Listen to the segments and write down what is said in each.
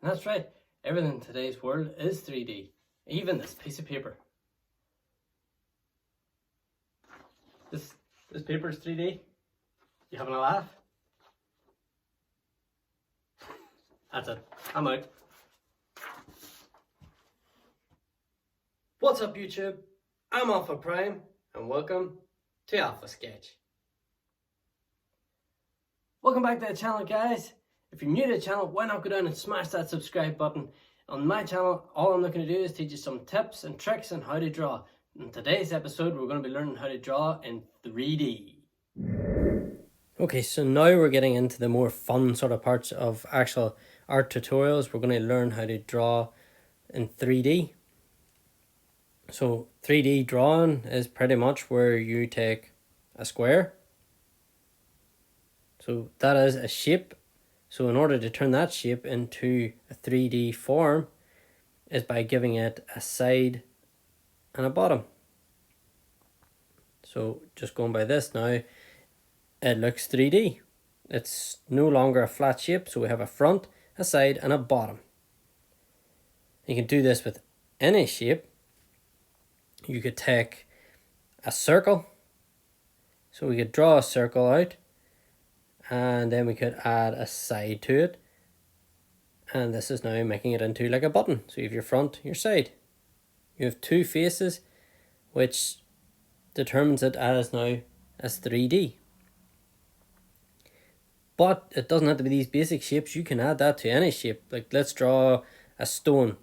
And that's right, everything in today's world is 3D, even this piece of paper. This paper is 3D. You having a laugh? That's it. I'm out. What's up, YouTube? I'm Alpha Prime, and welcome to Alpha Sketch. Welcome back to the channel, guys. If you're new to the channel, why not go down and smash that subscribe button. On my channel, all I'm looking to do is teach you some tips and tricks on how to draw. In today's episode, we're going to be learning how to draw in 3D. Okay, so now we're getting into the more fun sort of parts of actual art tutorials. We're going to learn how to draw in 3D. So 3D drawing is pretty much where you take a square. So that is a shape. So in order to turn that shape into a 3D form is by giving it a side and a bottom. So just going by this now, it looks 3D. It's no longer a flat shape, so we have a front, a side and a bottom. You can do this with any shape. You could take a circle. So we could draw a circle out, and then we could add a side to it, and this is now making it into like a button. So you have your front, your side. You have two faces, which determines it as now as 3D. But it doesn't have to be these basic shapes. You can add that to any shape. Like let's draw a stone,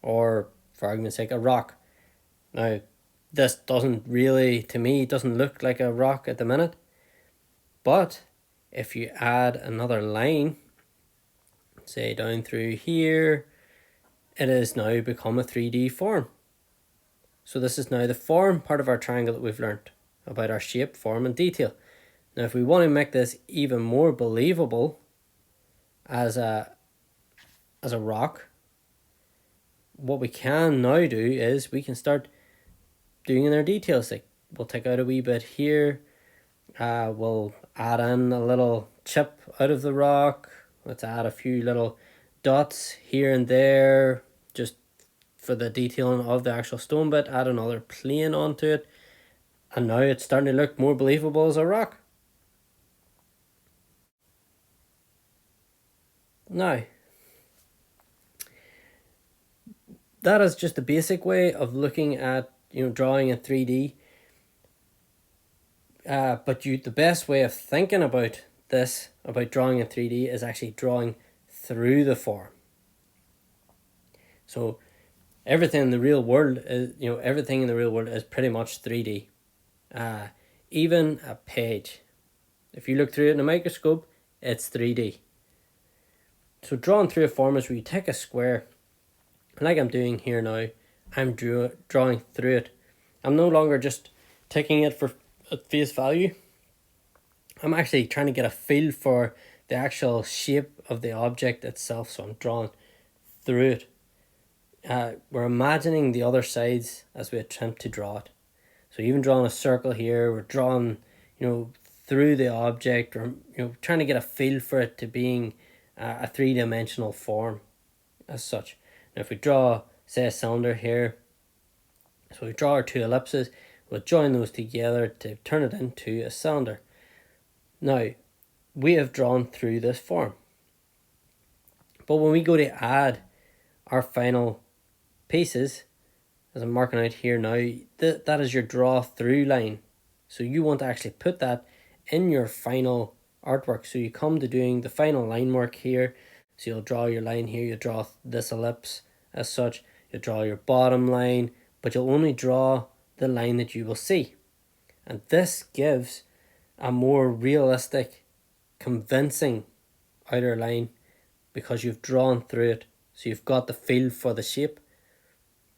or for argument's sake, a rock. Now this doesn't really, to me, it doesn't look like a rock at the minute. But if you add another line, say down through here, it has now become a 3D form. So this is now the form part of our triangle that we've learned about our shape, form and detail. Now if we want to make this even more believable as a rock, what we can now do is we can start doing in our details. Like we'll take out a wee bit here, we'll add in a little chip out of the rock. Let's add a few little dots here and there, just for the detailing of the actual stone bit. Add another plane onto it, and now it's starting to look more believable as a rock. Now, that is just a basic way of looking at drawing in 3D. But the best way of thinking about this, about drawing in 3D, is actually drawing through the form. So everything in the real world is, everything in the real world is pretty much 3D. Even a page. If you look through it in a microscope, it's 3D. So drawing through a form is where you take a square, like I'm doing here now. I'm drawing through it. I'm no longer just taking it at face value. I'm actually trying to get a feel for the actual shape of the object itself. So I'm drawing through it. We're imagining the other sides as we attempt to draw it. So even drawing a circle here, we're drawing, through the object, or trying to get a feel for it to being a three-dimensional form as such. Now if we draw, say, a cylinder here, so we draw our two ellipses, we'll join those together to turn it into a cylinder. Now we have drawn through this form, but when we go to add our final pieces, as I'm marking out here now, that is your draw through line. So you want to actually put that in your final artwork. So you come to doing the final line work here. So you'll draw your line here, you draw this ellipse as such, you draw your bottom line, but you'll only draw the line that you will see. And this gives a more realistic, convincing outer line because you've drawn through it. So you've got the feel for the shape.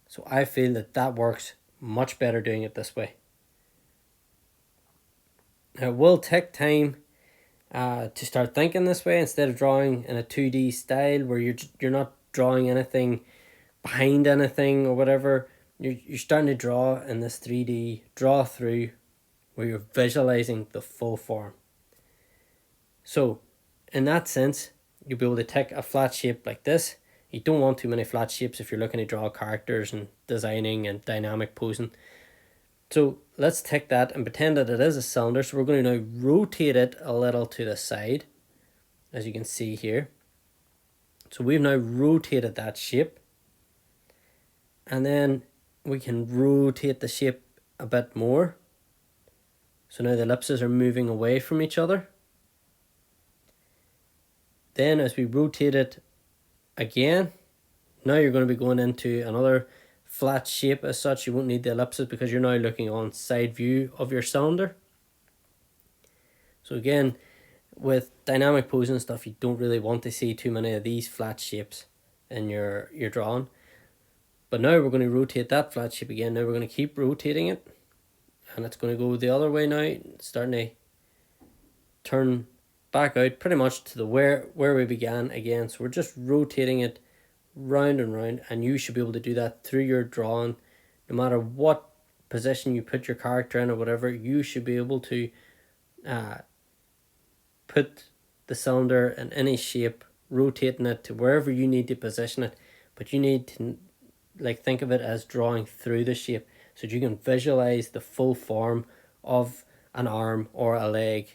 So I feel that works much better doing it this way. Now it will take time to start thinking this way, instead of drawing in a 2D style where you're not drawing anything behind anything or whatever. You're starting to draw in this 3D draw through where you're visualizing the full form. So in that sense, you'll be able to take a flat shape like this You don't want too many flat shapes if you're looking to draw characters and designing and dynamic posing. So let's take that and pretend that it is a cylinder. So we're going to now rotate it a little to the side, as you can see here. So we've now rotated that shape. And then we can rotate the shape a bit more. So now the ellipses are moving away from each other. Then as we rotate it again, now you're going to be going into another flat shape as such. You won't need the ellipses because you're now looking on side view of your cylinder. So again, with dynamic posing and stuff, you don't really want to see too many of these flat shapes in your drawing. But now we're going to rotate that flat shape again. Now we're going to keep rotating it, and it's going to go the other way now, starting to turn back out pretty much to the where we began again. So we're just rotating it round and round, and you should be able to do that through your drawing. No matter what position you put your character in or whatever, you should be able to put the cylinder in any shape, rotating it to wherever you need to position it. But you need to think of it as drawing through the shape so that you can visualize the full form of an arm or a leg.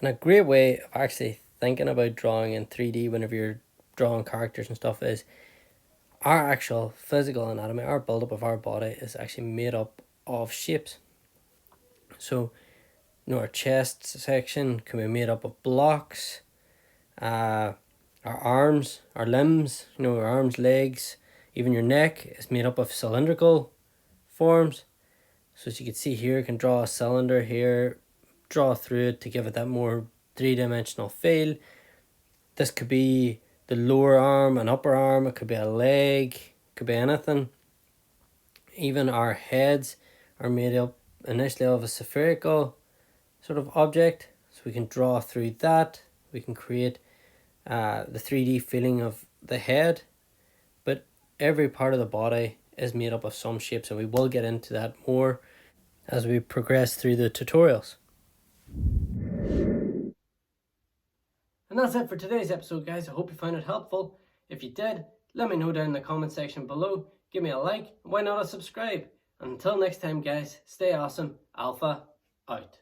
And a great way of actually thinking about drawing in 3D whenever you're drawing characters and stuff is our actual physical anatomy, our buildup of our body is actually made up of shapes. So, our chest section can be made up of blocks, our arms, our limbs, our arms, legs, even your neck is made up of cylindrical forms. So as you can see here, you can draw a cylinder here, draw through it to give it that more three-dimensional feel. This could be the lower arm, an upper arm, it could be a leg, it could be anything. Even our heads are made up initially of a spherical sort of object, so we can draw through that. We can create the 3D feeling of the head, but every part of the body is made up of some shapes, and we will get into that more as we progress through the tutorials. And that's it for today's episode, guys. I hope you found it helpful. If you did, let me know down in the comment section below. Give me a like, and why not a subscribe? And until next time, guys, stay awesome. Alpha out.